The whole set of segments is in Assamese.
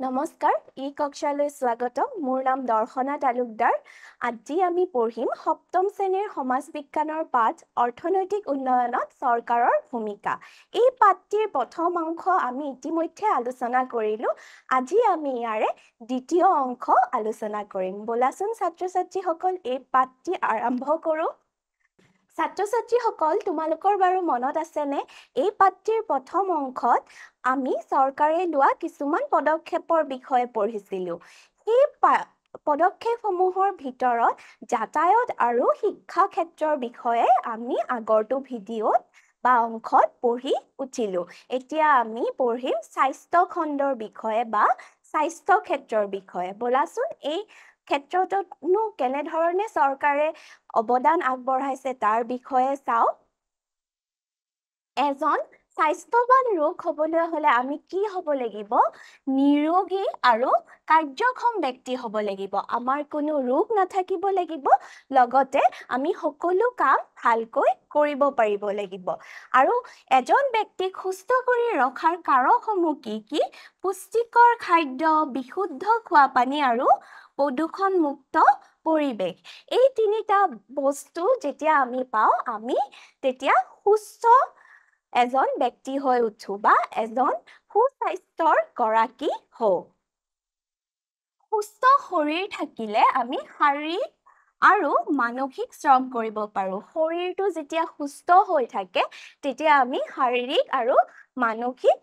নমস্কাৰ, কক্ষালৈ স্বাগতম। মোৰ নাম দৰ্শনা তালুকদাৰ। আজি আমি পঢ়িম সপ্তম শ্ৰেণীৰ সমাজ বিজ্ঞানৰ পাঠ অৰ্থনৈতিক উন্নয়নত চৰকাৰৰ ভূমিকা। এই পাঠটিৰ প্ৰথম অংশ আমি ইতিমধ্যে আলোচনা কৰিলোঁ। আজি আমি ইয়াৰে দ্বিতীয় অংশ আলোচনা কৰিম। ব'লাচোন ছাত্ৰ-ছাত্ৰীসকল এই পাঠটি আৰম্ভ কৰোঁ। ছাত্ৰ-ছাত্ৰীসকল, তোমালোকৰ বাৰু মনত আছেনে? এই পাঠটিৰ প্ৰথম অংশত আমি চৰকাৰে লোৱা কিছুমান পদক্ষেপৰ বিষয়ে পঢ়িছিলোঁ। সেই পদক্ষেপসমূহৰ ভিতৰত যাতায়াত আৰু শিক্ষা ক্ষেত্ৰৰ বিষয়ে আমি আগৰটো ভিডিঅ'ত বা অংশত পঢ়ি উঠিলোঁ। এতিয়া আমি পঢ়িম স্বাস্থ্য খণ্ডৰ বিষয়ে বা স্বাস্থ্য ক্ষেত্ৰৰ বিষয়ে। ব'লাচোন এই ক্ষেত্ৰতনো কেনেধৰণে চৰকাৰে অৱদান আগবঢ়াইছে তাৰ বিষয়ে চাওঁ। এজন স্বাস্থ্যৱান লোক হ'বলৈ হ'লে আমি কি হ'ব লাগিব? নিৰোগী আৰু কাৰ্যক্ষম ব্যক্তি হ'ব লাগিব। আমাৰ কোনো ৰোগ নাথাকিব লাগিব, লগতে আমি সকলো কাম ভালকৈ কৰিব পাৰিব লাগিব। আৰু এজন ব্যক্তিক সুস্থ কৰি ৰখাৰ কাৰকসমূহ কি কি? পুষ্টিকৰ খাদ্য, বিশুদ্ধ খোৱা পানী আৰু প্ৰদূষণমুক্ত পৰিৱেশ। এই তিনিটা বস্তু যেতিয়া আমি পাওঁ, আমি তেতিয়া সুস্থ এজন ব্যক্তি হৈ উঠো বা এজন সুস্বাস্থ্যৰ গৰাকী হওঁ। সুস্থ শৰীৰ থাকিলে আমি শাৰীৰিক আৰু মানসিক শ্ৰম কৰিব পাৰোঁ। শৰীৰটো যেতিয়া সুস্থ হৈ থাকে, তেতিয়া আমি শাৰীৰিক আৰু মানসিক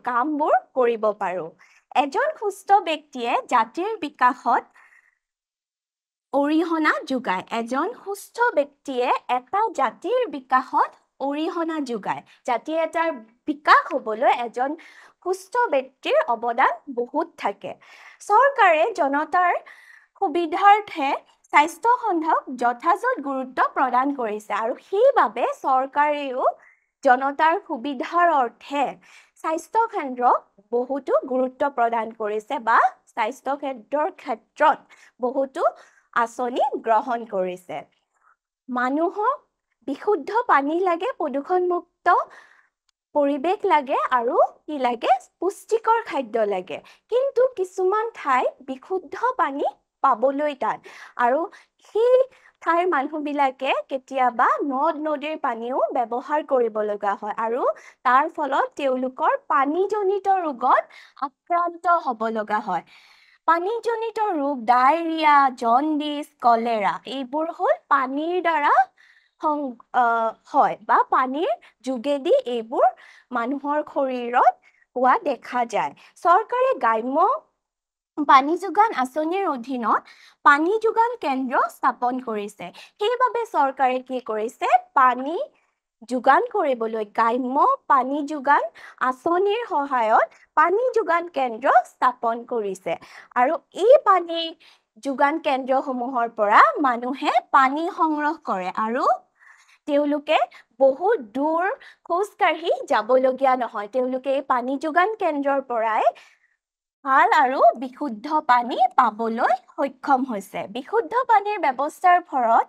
কামবোৰ কৰিব পাৰোঁ। এজন সুস্থ ব্যক্তিয়ে জাতিৰ বিকাশত অৰিহণা যোগায়। এজন সুস্থ ব্যক্তিয়ে এটা জাতিৰ বিকাশত অৰিহণা যোগায়। জাতি এটাৰ বিকাশ হ'বলৈ এজন সুস্থ ব্যক্তিৰ অৱদান বহুত থাকে। চৰকাৰে জনতাৰ সুবিধাৰ্থে স্বাস্থ্য খণ্ডক যথাযথ গুৰুত্ব প্ৰদান কৰিছে আৰু সেইবাবে চৰকাৰেও জনতাৰ সুবিধাৰ অৰ্থে স্বাস্থ্য কেন্দ্ৰক বহুতো গুৰুত্ব প্ৰদান কৰিছে বা স্বাস্থ্য কেন্দ্ৰৰ ক্ষেত্ৰত বহুতো আঁচনি গ্ৰহণ কৰিছে। মানুহক বিশুদ্ধ পানী লাগে, প্ৰদূষণমুক্ত পৰিৱেশ লাগে আৰু কি লাগে? পুষ্টিকৰ খাদ্য লাগে। কিন্তু কিছুমান ঠাইত বিশুদ্ধ পানী পাবলৈ টান আৰু সেই ঠাইৰ মানুহবিলাকে কেতিয়াবা নদ-নদীৰ পানীও ব্যৱহাৰ কৰিব লগা হয় আৰু তাৰ ফলত তেওঁলোকৰ পানীজনিত ৰোগত আক্ৰান্ত হ'ব লগা হয়। পানীজনিত ৰোগ ডায়েৰিয়া, জণ্ডিছ, কলেৰা এইবোৰ হ'ল পানীৰ দ্বাৰা হয় বা পানীৰ যোগেদি এইবোৰ মানুহৰ শৰীৰত হোৱা দেখা যায়। চৰকাৰে গ্ৰাম্য পানী যোগান আঁচনিৰ অধীনত পানী যোগান কেন্দ্ৰ স্থাপন কৰিছে। সেইবাবে চৰকাৰে কি কৰিছে? পানী যোগান কৰিবলৈ গ্ৰাম্য পানী যোগান আঁচনিৰ সহায়ত পানী যোগান কেন্দ্ৰ স্থাপন কৰিছে। আৰু এই পানী যোগান কেন্দ্ৰসমূহৰ পৰা মানুহে পানী সংগ্ৰহ কৰে আৰু তেওঁলোকে বহুত দূৰ খোজকাঢ়ি যাবলগীয়া নহয়। তেওঁলোকে এই পানী যোগান কেন্দ্ৰৰ পৰাই ভাল আৰু বিশুদ্ধ পানী পাবলৈ সক্ষম হৈছে। বিশুদ্ধ পানীৰ ব্যৱস্থাৰ ফলত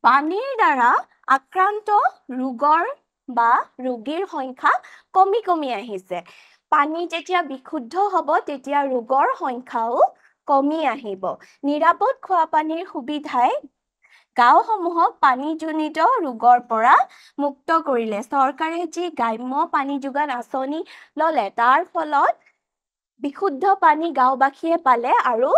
পানীৰ দ্বাৰা আক্ৰান্ত ৰোগীৰ সংখ্যা কমি আহিছে। পানী যেতিয়া বিশুদ্ধ হ'ব, তেতিয়া ৰোগৰ সংখ্যাও কমি আহিব। নিৰাপদ খোৱা পানীৰ সুবিধাই গাঁওসমূহক পানীজনিত ৰোগৰ পৰা মুক্ত কৰিলে। চৰকাৰে যি গ্ৰাম্য পানী যোগান আঁচনি ল'লে, তাৰ ফলত বিশুদ্ধ পানী গাঁওবাসীয়ে পালে আৰু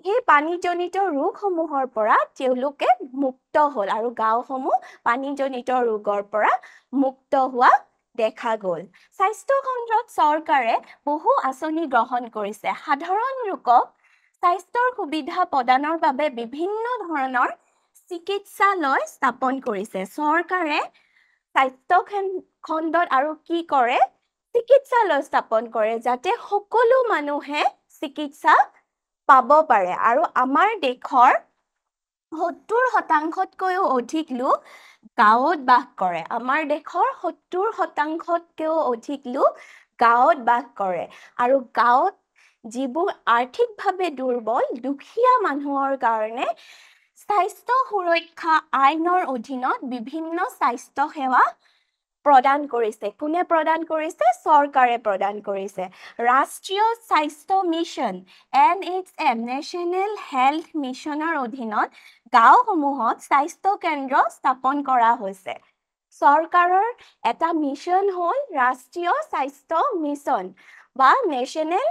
সেই পানীজনিত ৰোগসমূহৰ পৰা তেওঁলোকে মুক্ত হ'ল আৰু গাঁওসমূহ পানীজনিত ৰোগৰ পৰা মুক্ত হোৱা দেখা গ'ল। স্বাস্থ্য খণ্ডত চৰকাৰে বহু আঁচনি গ্ৰহণ কৰিছে। সাধাৰণ লোকক স্বাস্থ্যৰ সুবিধা প্ৰদানৰ বাবে বিভিন্ন ধৰণৰ চিকিৎসালয় স্থাপন কৰিছে। চৰকাৰে স্বাস্থ্য খণ্ডত আৰু কি কৰে? চিকিৎসালয় স্থাপন কৰে, যাতে সকলো মানুহে চিকিৎসা পাব পাৰে। আৰু আমাৰ দেশৰ 70%তকৈও অধিক লোক গাঁৱত বাস কৰে। আমাৰ দেশৰ 70%তকৈও অধিক লোক গাঁৱত বাস কৰে। আৰু গাঁৱত যিবোৰ আৰ্থিকভাৱে দুৰ্বল, দুখীয়া মানুহৰ কাৰণে স্বাস্থ্য সুৰক্ষা আইনৰ অধীনত বিভিন্ন স্বাস্থ্য সেৱা প্ৰদান কৰিছে কোনে প্ৰদান কৰিছে চৰকাৰে প্ৰদান কৰিছে ৰাষ্ট্ৰীয় স্বাস্থ্য মিছন NHM নেশ্যনেল হেল্থ মিছনৰ অধীনত গাঁওসমূহত স্বাস্থ্য কেন্দ্ৰ স্থাপন কৰা হৈছে চৰকাৰৰ এটা মিছন হ'ল ৰাষ্ট্ৰীয় স্বাস্থ্য মিছন বা নেশ্যনেল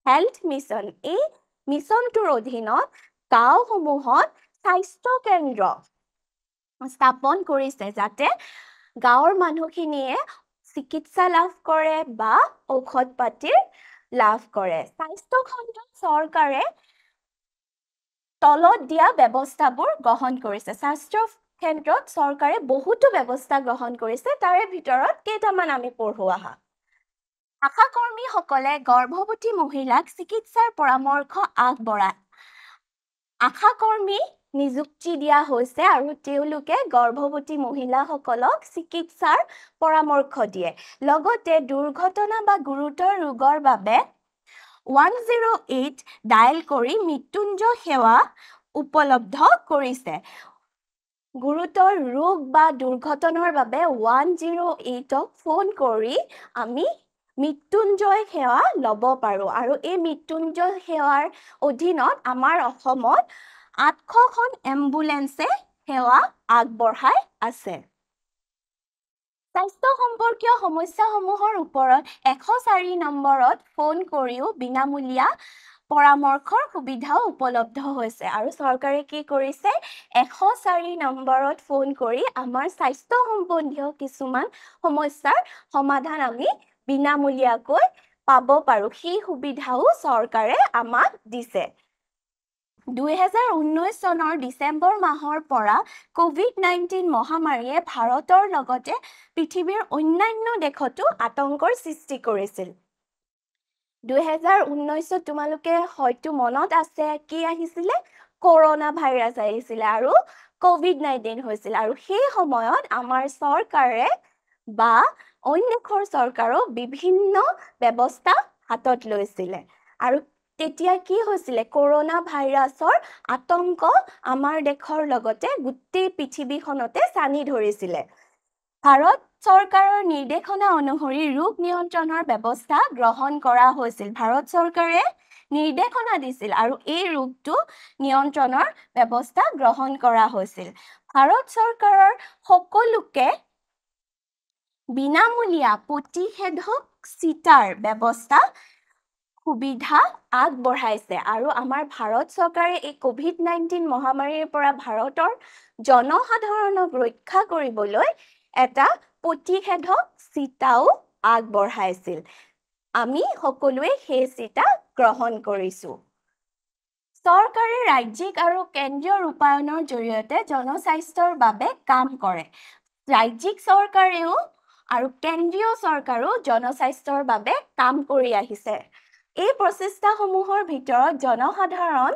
হেল্থ মিছন এই মিছনটোৰ অধীনত গাঁওসমূহত স্বাস্থ্য কেন্দ্ৰ স্থাপন কৰিছে যাতে গাঁৱৰ মানুহখিনিয়ে চিকিৎসা লাভ কৰে বা ঔষধ পাতিৰ লাভ কৰে স্বাস্থ্য খণ্ডত চৰকাৰে তলত দিয়া ব্যৱস্থাবোৰ গ্ৰহণ কৰিছে স্বাস্থ্য কেন্দ্ৰত চৰকাৰে বহুতো ব্যৱস্থা গ্ৰহণ কৰিছে তাৰে ভিতৰত কেইটামান আমি পঢ়ো আহা আশা কৰ্মীসকলে গৰ্ভৱতী মহিলাক চিকিৎসাৰ পৰামৰ্শ আগবঢ়ায় আশা কৰ্মী নিযুক্তি দিয়া হৈছে আৰু তেওঁলোকে গৰ্ভৱতী মহিলাসকলক চিকিৎসাৰ পৰামৰ্শ দিয়ে লগতে দুৰ্ঘটনা বা গুৰুতৰ ৰোগৰ বাবে 108 ডায়েল কৰি মৃত্যুঞ্জয় সেৱা উপলব্ধ কৰিছে গুৰুতৰ ৰোগ বা দুৰ্ঘটনাৰ বাবে 108ক ফোন কৰি আমি মৃত্যুঞ্জয় সেৱা ল'ব পাৰোঁ আৰু এই মৃত্যুঞ্জয় সেৱাৰ অধীনত আমাৰ অসমত 800খন এম্বুলেন্সে সেৱা আগবঢ়াই আছে স্বাস্থ্য সম্পৰ্কীয় সমস্যাসমূহৰ ওপৰত 104 নম্বৰত ফোন কৰিও বিনামূলীয়া পৰামৰ্শৰ সুবিধাও উপলব্ধ হৈছে আৰু চৰকাৰে কি কৰিছে 104 নম্বৰত ফোন কৰি আমাৰ স্বাস্থ্য সম্বন্ধীয় কিছুমান সমস্যাৰ সমাধান আমি বিনামূলীয়াকৈ পাব পাৰোঁ সেই সুবিধাও চৰকাৰে আমাক দিছে 2019 চনৰ ডিচেম্বৰ মাহৰ পৰা কোভিড-19 মহামাৰীয়ে ভাৰতৰ লগতে পৃথিৱীৰ অন্যান্য দেশতো আতংকৰ সৃষ্টি কৰিছিল 2019 তোমালোকে হয়তো মনত আছে কি আহিছিলে কৰোনা ভাইৰাছ আহিছিলে আৰু কোভিড-19 হৈছিল আৰু সেই সময়ত আমাৰ চৰকাৰে বা অন্য দেশৰ চৰকাৰো বিভিন্ন ব্যৱস্থা হাতত লৈছিলে আৰু তেতিয়া কি হৈছিলে কৰোনা ভাইৰাছৰ আতংক আমাৰ দেশৰ লগতে গোটেই পৃথিৱীখনতে চানি ধৰিছিলে ভাৰত চৰকাৰৰ নিৰ্দেশনা অনুসৰি ৰোগ নিয়ন্ত্ৰণৰ ব্যৱস্থা গ্ৰহণ কৰা হৈছিল ভাৰত চৰকাৰে নিৰ্দেশনা দিছিল আৰু এই ৰোগটো নিয়ন্ত্ৰণৰ ব্যৱস্থা গ্ৰহণ কৰা হৈছিল ভাৰত চৰকাৰৰ সকলোকে বিনামূলীয়া প্ৰতিষেধক চিটাৰ ব্যৱস্থা সুবিধা আগবঢ়াইছে আৰু আমাৰ ভাৰত চৰকাৰে এই কোভিড-19 মহামাৰীৰ পৰা ভাৰতৰ জনসাধাৰণক ৰক্ষা কৰিবলৈ এটা প্ৰতিষেধক চিটাও আগবঢ়াইছিল আমি সকলোৱে সেই চিটা গ্ৰহণ কৰিছো চৰকাৰে ৰাজ্যিক আৰু কেন্দ্ৰীয় ৰূপায়ণৰ জৰিয়তে জনস্বাস্থ্যৰ বাবে কাম কৰে ৰাজ্যিক চৰকাৰেও আৰু কেন্দ্ৰীয় চৰকাৰো জনস্বাস্থ্যৰ বাবে কাম কৰি আহিছে এই প্ৰচেষ্টাসমূহৰ ভিতৰত জনসাধাৰণ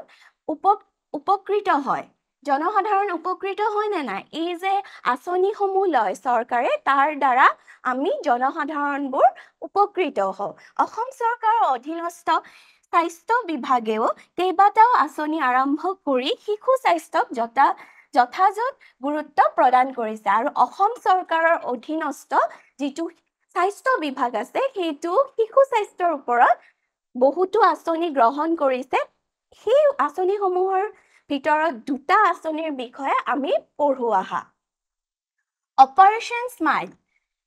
উপকৃত হয় জনসাধাৰণ উপকৃত হয় নে নাই এই যে আঁচনিসমূহ লয় চৰকাৰে তাৰ দ্বাৰা আমি জনসাধাৰণবোৰ উপকৃত হওঁ অসম চৰকাৰৰ অধীনস্থ স্বাস্থ্য বিভাগেও কেইবাটাও আঁচনি আৰম্ভ কৰি শিশু স্বাস্থ্যক যথাযথ গুৰুত্ব প্ৰদান কৰিছে আৰু অসম চৰকাৰৰ অধীনস্থ যিটো স্বাস্থ্য বিভাগ আছে সেইটো শিশু স্বাস্থ্যৰ ওপৰত বহুতো আঁচনি গ্ৰহণ কৰিছে সেই আঁচনিসমূহৰ ভিতৰত দুটা আঁচনিৰ বিষয়ে আমি পঢ়ো আহা অপাৰেশ্যন স্মাইল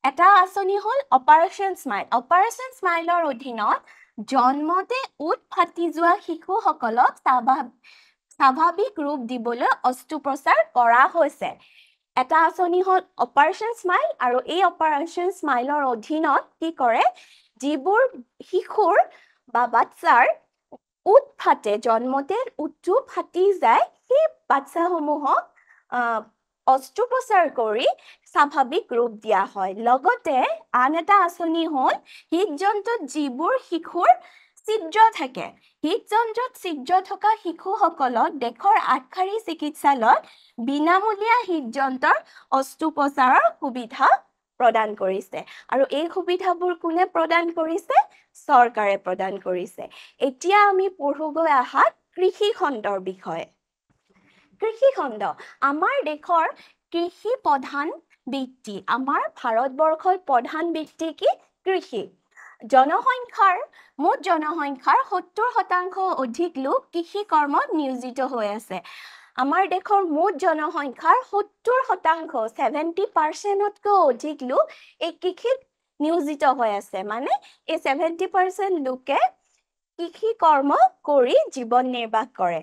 এটা আঁচনি হ'ল অপাৰেশ্যন স্মাইলৰ অধীনত জন্মতে উট ফাটি যোৱা শিশুসকলক স্বাভাৱিক ৰূপ দিবলৈ অস্ত্ৰোপচাৰ কৰা হৈছে এটা আঁচনি হ'ল অপাৰেশ্যন স্মাইল আৰু এই অপাৰেশ্যন স্মাইলৰ অধীনত কি কৰে যিবোৰ শিশুৰ বা বাচ্চাৰ উট ফাটে জন্মতে উটটো ফাটি যায় সেই বাচ্চাসমূহক অস্ত্ৰোপচাৰ কৰি স্বাভাৱিক ৰূপ দিয়া হয় লগতে আন এটা আঁচনি হ'ল হৃদযন্ত্ৰত যিবোৰ শিশুৰ ছিদ্ৰ থাকে হৃদযন্ত্ৰত ছিদ্ৰ থকা শিশুসকলক দেশৰ আগশাৰী চিকিৎসালয়ত বিনামূলীয়া হৃদযন্ত্ৰৰ অস্ত্ৰোপচাৰৰ সুবিধা প্ৰদান কৰিছে আৰু এই সুবিধাবোৰ কোনে প্ৰদান কৰিছে চৰকাৰে প্ৰদান কৰিছে এতিয়া আমি পঢ়োগৈ আহাত কৃষি খণ্ডৰ বিষয়ে কৃষি খণ্ড আমাৰ দেশৰ কৃষি প্ৰধান বৃত্তি আমাৰ ভাৰতবৰ্ষৰ প্ৰধান বৃত্তি কি কৃষি মুঠ জনসংখ্যাৰ 70% অধিক লোক কৃষি কৰ্মত নিয়োজিত হৈ আছে আমাৰ দেশৰ মুঠ জনসংখ্যাৰ 70% 70%তকৈ অধিক লোক এই কৃষিত নিয়োজিত হৈ আছে মানে এই 70% লোকে কৃষি কৰ্ম কৰি জীৱন নিৰ্বাহ কৰে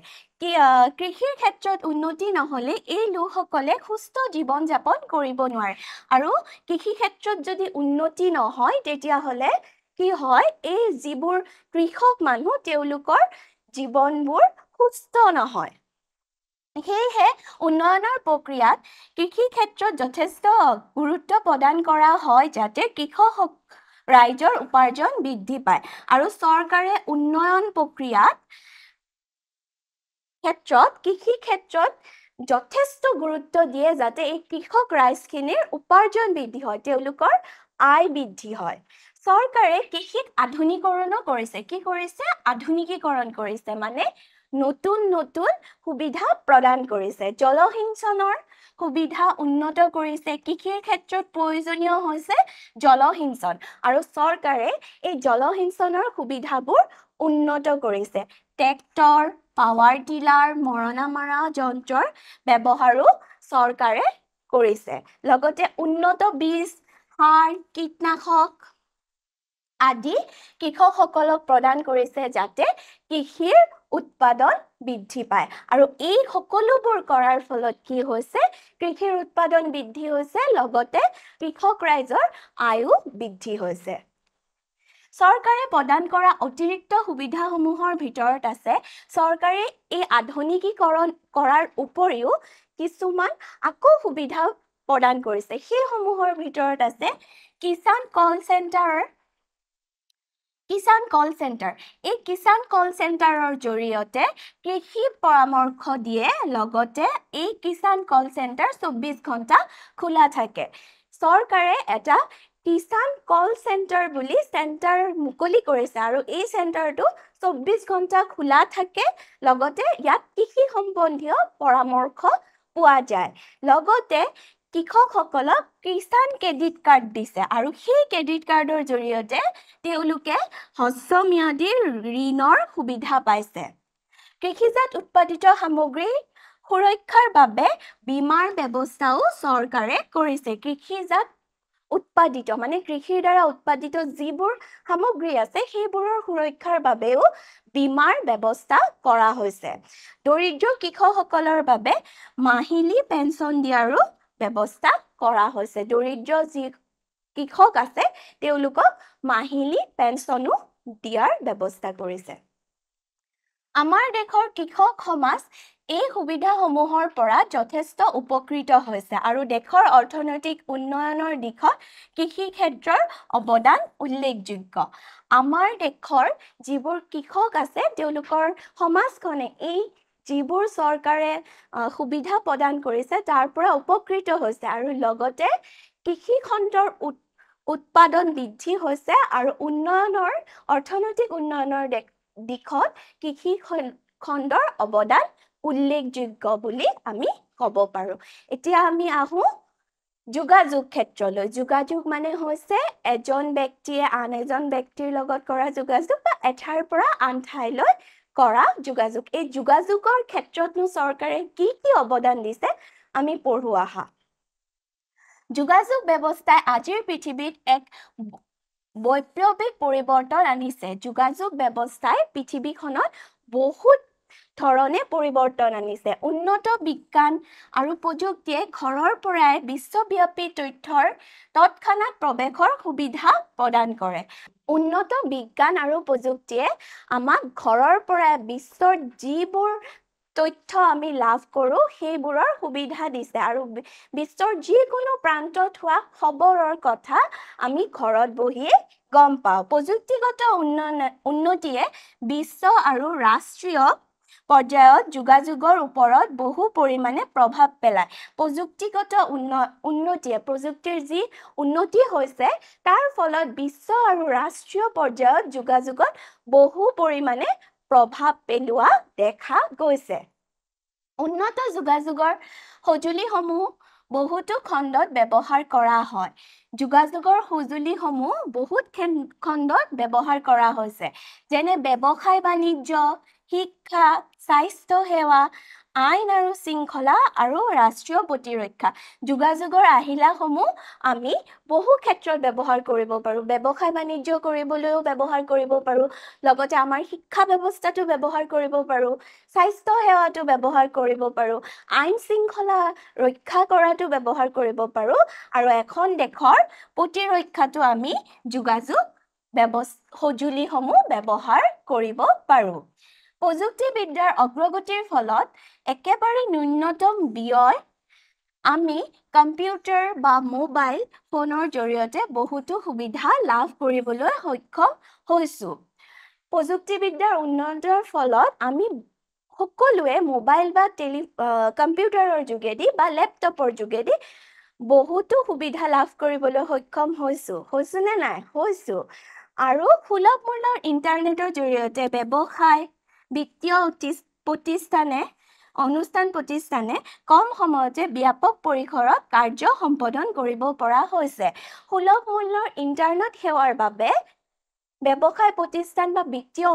কৃষিৰ ক্ষেত্ৰত উন্নতি নহলে এই লোকসকলে সুস্থ জীৱন যাপন কৰিব নোৱাৰে আৰু কৃষি ক্ষেত্ৰত যদি উন্নতি নহয় তেতিয়াহলে কি হয় এই যিবোৰ কৃষক মানুহ তেওঁলোকৰ জীৱনবোৰ সুস্থ নহয় সেয়েহে উন্নয়নৰ প্ৰক্ৰিয়াত কৃষি ক্ষেত্ৰত যথেষ্ট গুৰুত্ব প্ৰদান কৰা হয় যাতে কৃষক ৰাইজৰ উপাৰ্জন বৃদ্ধি পায় আৰু চৰকাৰে উন্নয়ন প্ৰক্ৰিয়াত কৃষি ক্ষেত্ৰত যথেষ্ট গুৰুত্ব দিয়ে যাতে এই কৃষক ৰাইজখিনিৰ উপাৰ্জন বৃদ্ধি হয় তেওঁলোকৰ আয় বৃদ্ধি হয় চৰকাৰে কৃষিক আধুনিকৰণো কৰিছে কি কৰিছে আধুনিকীকৰণ কৰিছে মানে নতুন সুবিধা প্ৰদান কৰিছে জলসিঞ্চনৰ সুবিধা উন্নত কৰিছে কৃষিৰ ক্ষেত্ৰত প্ৰয়োজনীয় হৈছে জলসিঞ্চন আৰু চৰকাৰে এই জলসিঞ্চনৰ সুবিধাবোৰ উন্নত কৰিছে ট্ৰেক্টৰ পাৱাৰ টিলাৰ মৰণা মৰা যন্ত্ৰৰ ব্যৱহাৰো চৰকাৰে কৰিছে লগতে উন্নত বীজ সাৰ কীটনাশক আদি কৃষকসকলক প্ৰদান কৰিছে যাতে কৃষিৰ উৎপাদন বৃদ্ধি পায় আৰু এই সকলোবোৰ কৰাৰ ফলত কি হৈছে কৃষিৰ উৎপাদন বৃদ্ধি হৈছে লগতে কৃষক ৰাইজৰ আয়ু বৃদ্ধি হৈছে চৰকাৰে প্ৰদান কৰা অতিৰিক্ত সুবিধাসমূহৰ ভিতৰত আছে চৰকাৰে এই আধুনিকীকৰণ কৰাৰ উপৰিও কিছুমান আকৌ সুবিধা প্ৰদান কৰিছে সেইসমূহৰ ভিতৰত আছে কিষাণ কল চেণ্টাৰ এই কিষাণ কল চেণ্টাৰৰ জৰিয়তে কৃষি পৰামৰ্শ দিয়ে লগতে এই কিষাণ কল চেণ্টাৰ 24 ঘণ্টা খোলা থাকে চৰকাৰে এটা কিষাণ কল চেণ্টাৰ বুলি চেণ্টাৰ মুকলি কৰিছে আৰু এই চেণ্টাৰটো 24 ঘণ্টা খোলা থাকে লগতে ইয়াত কৃষি সম্বন্ধীয় পৰামৰ্শ পোৱা যায় লগতে কৃষকসকলক কিষাণ ক্ৰেডিট কাৰ্ড দিছে আৰু সেই ক্ৰেডিট কাৰ্ডৰ জৰিয়তে তেওঁলোকে হ্ৰস্বম্যাদী ঋণৰ সুবিধা পাইছে কৃষিজাত উৎপাদিত সামগ্ৰী সুৰক্ষাৰ বাবে বীমাৰ ব্যৱস্থাও চৰকাৰে কৰিছে কৃষিজাত উৎপাদিত মানে কৃষিৰ দ্বাৰা উৎপাদিত যিবোৰ সামগ্ৰী আছে সেইবোৰৰ সুৰক্ষাৰ বাবেও বীমাৰ ব্যৱস্থা কৰা হৈছে দৰিদ্ৰ কৃষকসকলৰ বাবে মাহিলী পেঞ্চন দিয়াৰো ব্যৱস্থা কৰা হৈছে দৰিদ্ৰ যি কৃষক আছে তেওঁলোকক মাহিলী পেঞ্চনো দিয়াৰ ব্যৱস্থা কৰিছে আমাৰ দেশৰ কৃষক সমাজ এই সুবিধাসমূহৰ পৰা যথেষ্ট উপকৃত হৈছে আৰু দেশৰ অৰ্থনৈতিক উন্নয়নৰ দিশত কৃষি ক্ষেত্ৰৰ অৱদান উল্লেখযোগ্য আমাৰ দেশৰ যিবোৰ কৃষক আছে তেওঁলোকৰ সমাজখনে এই যিবোৰ চৰকাৰে সুবিধা প্ৰদান কৰিছে তাৰ পৰা উপকৃত হৈছে আৰু লগতে কৃষি খণ্ডৰ উৎপাদন বৃদ্ধি হৈছে আৰু অৰ্থনৈতিক উন্নয়নৰ দিশত কৃষি খণ্ডৰ অৱদান উল্লেখযোগ্য বুলি আমি ক'ব পাৰো এতিয়া আমি আহো যোগাযোগ ক্ষেত্ৰলৈ যোগাযোগ মানে হৈছে এজন ব্যক্তিয়ে আন এজন ব্যক্তিৰ লগত কৰা যোগাযোগ বা এঠাইৰ পৰা আন ঠাইলৈ কৰা যোগাযোগ এই যোগাযোগৰ ক্ষেত্ৰতনো চৰকাৰে কি অৱদান দিছে আমি পঢ়ো আহা যোগাযোগ ব্যৱস্থাই আজিৰ পৃথিৱীত এক বৈপ্লৱিক পৰিৱৰ্তন আনিছে যোগাযোগ ব্যৱস্থাই পৃথিৱীখনত বহুত ধৰণে পৰিৱৰ্তন আনিছে উন্নত বিজ্ঞান আৰু প্ৰযুক্তিয়ে ঘৰৰ পৰাই বিশ্বব্যাপী তথ্যৰ তৎক্ষণাত প্ৰৱেশৰ সুবিধা প্ৰদান কৰে উন্নত বিজ্ঞান আৰু প্ৰযুক্তিয়ে আমাক ঘৰৰ পৰাই বিশ্বৰ যিবোৰ তথ্য আমি লাভ কৰো সেইবোৰৰ সুবিধা দিছে আৰু বিশ্বৰ যিকোনো প্ৰান্তত হোৱা খবৰৰ কথা আমি ঘৰত বহিয়ে গম পাওঁ প্ৰযুক্তিগত উন্নতিয়ে বিশ্ব আৰু ৰাষ্ট্ৰীয় পৰ্যায়ত যোগাযোগৰ ওপৰত বহু পৰিমাণে প্ৰভাৱ পেলায় প্ৰযুক্তিগত উন্নতিয়ে প্ৰযুক্তিৰ যি উন্নতি হৈছে তাৰ ফলত বিশ্ব আৰু ৰাষ্ট্ৰীয় পৰ্যায়ত যোগাযোগত বহু পৰিমাণে প্ৰভাৱ পেলোৱা দেখা গৈছে উন্নত যোগাযোগৰ সঁজুলিসমূহ বহুতো খণ্ডত ব্যৱহাৰ কৰা হয় যোগাযোগৰ সঁজুলিসমূহ বহুত খণ্ডত ব্যৱহাৰ কৰা হৈছে যেনে ব্যৱসায় বাণিজ্য শিক্ষা স্বাস্থ্য সেৱা আইন আৰু শৃংখলা আৰু ৰাষ্ট্ৰীয় প্ৰতিৰক্ষা যোগাযোগৰ আহিলাসমূহ আমি বহু ক্ষেত্ৰত ব্যৱহাৰ কৰিব পাৰোঁ ব্যৱসায় বাণিজ্য কৰিবলৈও ব্যৱহাৰ কৰিব পাৰোঁ লগতে আমাৰ শিক্ষা ব্যৱস্থাটো ব্যৱহাৰ কৰিব পাৰোঁ স্বাস্থ্য সেৱাটো ব্যৱহাৰ কৰিব পাৰোঁ আইন শৃংখলা ৰক্ষা কৰাটো ব্যৱহাৰ কৰিব পাৰোঁ আৰু এখন দেশৰ প্ৰতিৰক্ষাটো আমি যোগাযোগ সঁজুলিসমূহ ব্যৱহাৰ কৰিব পাৰোঁ প্ৰযুক্তিবিদ্যাৰ অগ্ৰগতিৰ ফলত একেবাৰে ন্যূনতম ব্যয় আমি কম্পিউটাৰ বা মোবাইল ফোনৰ জৰিয়তে বহুতো সুবিধা লাভ কৰিবলৈ সক্ষম হৈছোঁ প্ৰযুক্তিবিদ্যাৰ উন্নতৰ ফলত আমি সকলোৱে মোবাইল বা কম্পিউটাৰৰ যোগেদি বা লেপটপৰ যোগেদি বহুতো সুবিধা লাভ কৰিবলৈ সক্ষম হৈছোঁ নে নাই হৈছোঁ আৰু সুলভ মূল্যৰ ইণ্টাৰনেটৰ জৰিয়তে ব্যৱসায় বিত্তীয় প্ৰতিষ্ঠানে কম সময়তে ব্যাপক পৰিসৰত কাৰ্য সম্পাদন কৰিব পৰা হৈছে সুলভ মূল্যৰ ইণ্টাৰনেট সেৱাৰ বাবে ব্যৱসায় প্ৰতিষ্ঠান বা বিত্তীয়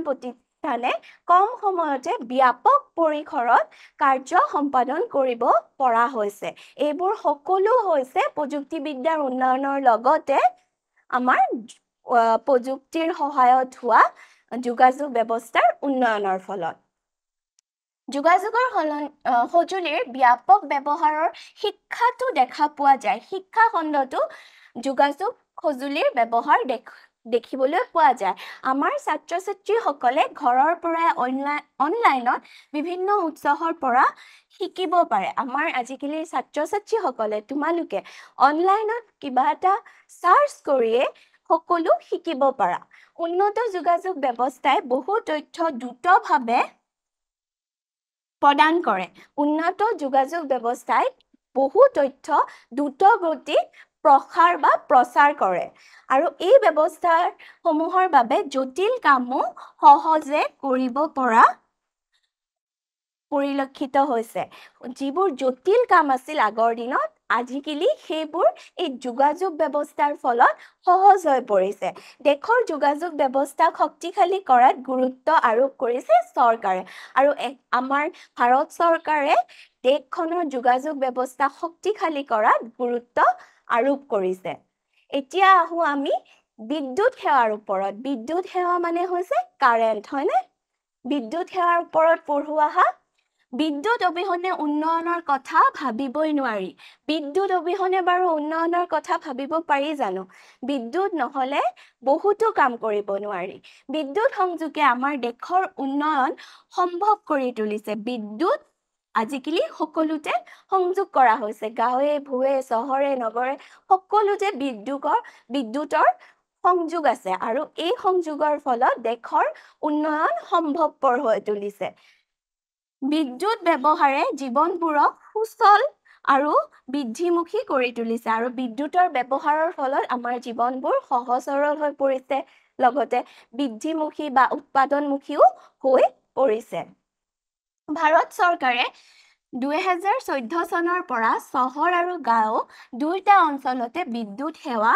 প্ৰতিষ্ঠানে কম সময়তে ব্যাপক পৰিসৰত কাৰ্য সম্পাদন কৰিব পৰা হৈছে এইবোৰ সকলো হৈছে প্ৰযুক্তিবিদ্যাৰ উন্নয়নৰ লগতে আমাৰ প্ৰযুক্তিৰ সহায়ত হোৱা যোগাযোগ ব্যৱস্থাৰ উন্নয়নৰ ফলত যোগাযোগৰ সঁজুলিৰ ব্যাপক ব্যৱহাৰৰ শিক্ষাটো দেখা পোৱা যায় শিক্ষা খণ্ডতো যোগাযোগ সঁজুলিৰ ব্যৱহাৰ দেখিবলৈ পোৱা যায় আমাৰ ছাত্ৰ ছাত্ৰীসকলে ঘৰৰ পৰাই অনলাইনত বিভিন্ন উৎসৰ পৰা শিকিব পাৰে আমাৰ আজিকালি ছাত্ৰ ছাত্ৰীসকলে তোমালোকে অনলাইনত কিবা এটা সাৰ্চ কৰিয়ে সকলো শিকিব পাৰা উন্নত যোগাযোগ ব্যৱস্থাই বহু তথ্য দ্ৰুতভাৱে প্ৰদান কৰে উন্নত যোগাযোগ ব্যৱস্থাই বহু তথ্য দ্ৰুতগতিত প্ৰচাৰ কৰে আৰু এই ব্যৱস্থাসমূহৰ বাবে জটিল কামো সহজে কৰিব পৰা পৰিলক্ষিত হৈছে যিবোৰ জটিল কাম আছিল আগৰ দিনত আজিকালি সেইবোৰ এই যোগাযোগ ব্যৱস্থাৰ ফলত সহজ হৈ পৰিছে দেশৰ যোগাযোগ ব্যৱস্থা শক্তিশালী কৰাত গুৰুত্ব আৰোপ কৰিছে চৰকাৰে আৰু আমাৰ ভাৰত চৰকাৰে দেশখনৰ যোগাযোগ ব্যৱস্থা শক্তিশালী কৰাত গুৰুত্ব আৰোপ কৰিছে এতিয়া আহো আমি বিদ্যুৎ সেৱাৰ ওপৰত বিদ্যুৎ সেৱা মানে হৈছে কাৰেণ্ট হয়নে বিদ্যুৎ সেৱাৰ ওপৰত পঢ়ো আহা বিদ্যুৎ অবিহনে উন্নয়নৰ কথা ভাবিবই নোৱাৰি বিদ্যুৎ অবিহনে বাৰু উন্নয়নৰ কথা ভাবিব পাৰি জানো বিদ্যুৎ নহলে বহুতো কাম কৰিব নোৱাৰি বিদ্যুৎ সংযোগে আমাৰ দেশৰ উন্নয়ন সম্ভৱ কৰি তুলিছে বিদ্যুৎ আজিকালি সকলোতে সংযোগ কৰা হৈছে গাঁৱে ভূৱে চহৰে নগৰে সকলোতে বিদ্যুতৰ সংযোগ আছে আৰু এই সংযোগৰ ফলত দেশৰ উন্নয়ন সম্ভৱপৰ হৈ তুলিছে বিদ্যুৎ ব্যৱহাৰে জীৱনবোৰক সুচল আৰু বৃদ্ধিমুখী কৰি তুলিছে আৰু বিদ্যুতৰ ব্যৱহাৰৰ ফলত আমাৰ জীৱনবোৰ সহজ সৰল হৈ পৰিছে লগতে বৃদ্ধিমুখী বা উৎপাদনমুখীও হৈ পৰিছে ভাৰত চৰকাৰে 2014 চনৰ পৰা চহৰ আৰু গাঁও দুয়োটা অঞ্চলতে বিদ্যুৎ সেৱা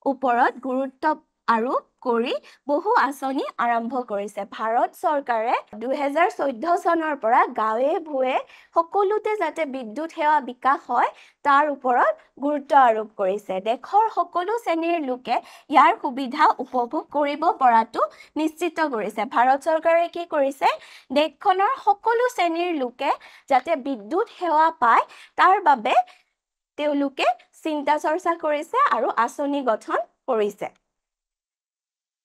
ওপৰত গুৰুত্ব আৰোপ কৰি বহু আঁচনি আৰম্ভ কৰিছে ভাৰত চৰকাৰে 2014 চনৰ পৰা গাঁৱে ভূৱে সকলোতে যাতে বিদ্যুৎ সেৱা বিকাশ হয় তাৰ ওপৰত গুৰুত্ব আৰোপ কৰিছে দেশৰ সকলো শ্ৰেণীৰ লোকে ইয়াৰ সুবিধা উপভোগ কৰিব পৰাটো নিশ্চিত কৰিছে ভাৰত চৰকাৰে কি কৰিছে দেশখনৰ সকলো শ্ৰেণীৰ লোকে যাতে বিদ্যুৎ সেৱা পায় তাৰ বাবে তেওঁলোকে চিন্তা চৰ্চা কৰিছে আৰু আঁচনি গঠন কৰিছে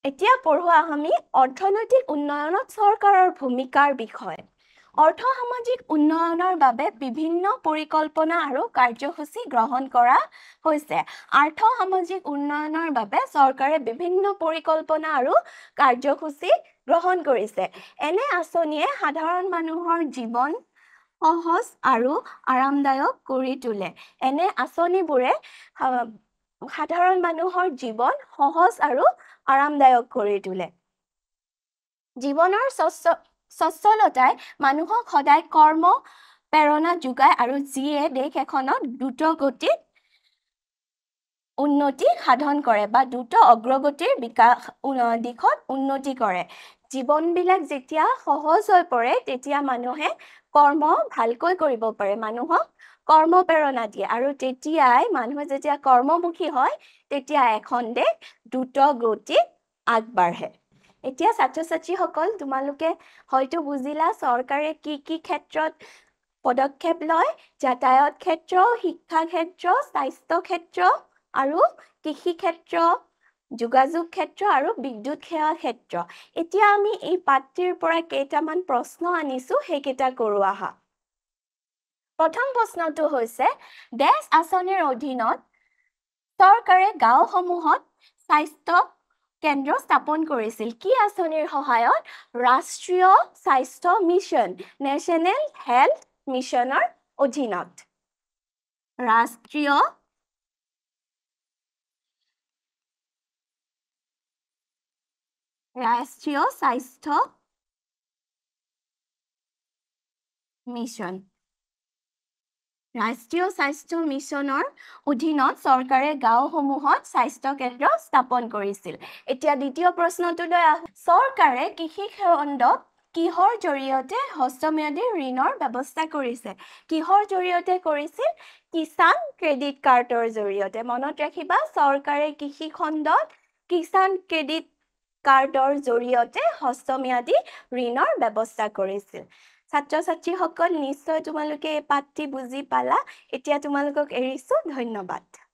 এতিয়া পঢ়োৱা আমি অৰ্থনৈতিক উন্নয়নত চৰকাৰৰ ভূমিকাৰ বিষয়ে অৰ্থ সামাজিক উন্নয়নৰ বাবে বিভিন্ন পৰিকল্পনা আৰু কাৰ্যসূচী গ্ৰহণ কৰা হৈছে আৰ্থ সামাজিক উন্নয়নৰ বাবে চৰকাৰে বিভিন্ন পৰিকল্পনা আৰু কাৰ্যসূচী গ্ৰহণ কৰিছে এনে আঁচনিয়ে সাধাৰণ মানুহৰ জীৱন সহজ আৰু আৰামদায়ক কৰি তোলে এনে আঁচনিবোৰে সাধাৰণ মানুহৰ জীৱন সহজ আৰু আৰামদায়ক কৰি তোলে জীৱনৰ সচ্ছলতাই মানুহক সদায় কৰ্ম প্ৰেৰণা যোগায় আৰু যিয়ে দেশ এখনত দ্ৰুত গতিত উন্নতি সাধন কৰে বা দ্ৰুত অগ্ৰগতিৰ বিকাশ দিশত উন্নতি কৰে জীৱনবিলাক যেতিয়া সহজ হৈ পৰে তেতিয়া মানুহে কৰ্ম ভালকৈ কৰিব পাৰে মানুহক কৰ্ম প্ৰেৰণা দিয়ে আৰু তেতিয়াই মানুহে যেতিয়া কৰ্মমুখী হয় তেতিয়া এখন দেশ দ্ৰুত গতিত আগবাঢ়ে এতিয়া ছাত্ৰ-ছাত্ৰীসকল তোমালোকে হয়তো বুজিলা চৰকাৰে কি কি ক্ষেত্ৰত পদক্ষেপ লয় যাতায়াত ক্ষেত্ৰ শিক্ষা ক্ষেত্ৰ স্বাস্থ্য ক্ষেত্ৰ আৰু কৃষি ক্ষেত্ৰ যোগাযোগ ক্ষেত্ৰ আৰু বিদ্যুৎ সেৱা ক্ষেত্ৰ এতিয়া আমি এই পাঠটিৰ পৰা কেইটামান প্ৰশ্ন আনিছো সেইকেইটা কৰো আহা প্ৰথম প্ৰশ্নটো হৈছে দেশ আঁচনিৰ অধীনত চৰকাৰে গাঁওসমূহত স্বাস্থ্য কেন্দ্ৰ স্থাপন কৰিছিল কি আঁচনিৰ সহায়ত ৰাষ্ট্ৰীয় স্বাস্থ্য মিছন নেশ্যনেল হেল্থ মিছনৰ অধীনত ৰাষ্ট্ৰীয় স্বাস্থ্য মিছন ৰাষ্ট্ৰীয় স্বাস্থ্য মিছনৰ অধীনত চৰকাৰে গাঁওসমূহত স্বাস্থ্য কেন্দ্ৰ স্থাপন কৰিছিল এতিয়া দ্বিতীয় প্ৰশ্নটোলৈ চৰকাৰে কৃষি খণ্ডক কিহৰ জৰিয়তে হ্ৰস্বম্যাদী ঋণৰ ব্যৱস্থা কৰিছে কিহৰ জৰিয়তে কৰিছিল কিষাণ ক্ৰেডিট কাৰ্ডৰ জৰিয়তে মনত ৰাখিবা চৰকাৰে কৃষি খণ্ডত কিষাণ ক্ৰেডিট কাৰ্ডৰ জৰিয়তে হ্ৰস্বম্যাদী ঋণৰ ব্যৱস্থা কৰিছিল ছাত্ৰ-ছাত্ৰীসকল নিশ্চয় তোমালোকে এই পাঠটি বুজি পালা এতিয়া তোমালোকক এৰিছো ধন্যবাদ